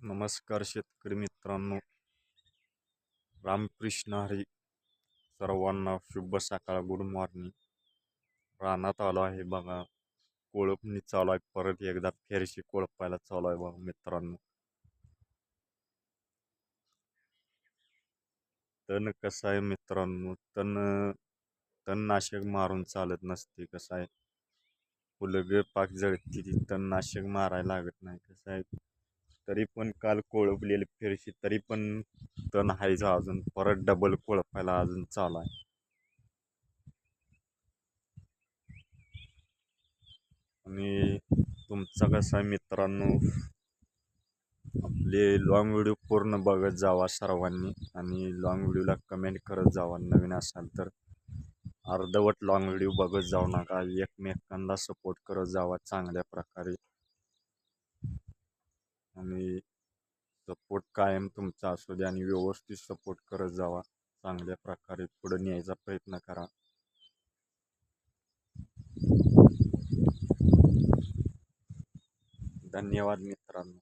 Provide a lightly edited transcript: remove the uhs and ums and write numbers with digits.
नमस्कार शेतकरी मित्रांनो, रामकृष्ण हरी. सर्वांना शुभ सकाळ, गुड मॉर्निंग. रानात आलो आहे बघा, कोळपणी चालू आहे. परत एकदा फेरशी कोळपायला चालू आहे बघा मित्रांनो. तण कसं आहे मित्रांनो, तणनाशक मारून चालत नसते. कसं आहे, फुलगे पाक जळती, ती तणनाशक मारायला लागत नाही. कसं आहे, तरी पण काल कोळपलेली फेरशी, तरी पण तण हायचं अजून. परत डबल कोळपायला अजून चालू आहे. आणि तुमचा कसा आहे मित्रांनो, आपले लॉंग व्हिडिओ पूर्ण बघत जावा सर्वांनी, आणि लॉंग व्हिडिओला कमेंट करत जावा. नवीन असाल तर अर्धवट लॉंग व्हिडिओ बघत जाऊ नका. एकमेकांना सपोर्ट करत जावा चांगल्या प्रकारे, आणि सपोर्ट कायम तुमचा असू द्या, आणि व्यवस्थित सपोर्ट करत जावा. चांगल्या प्रकारे पुढे न्यायचा प्रयत्न करा. धन्यवाद मित्रांनो.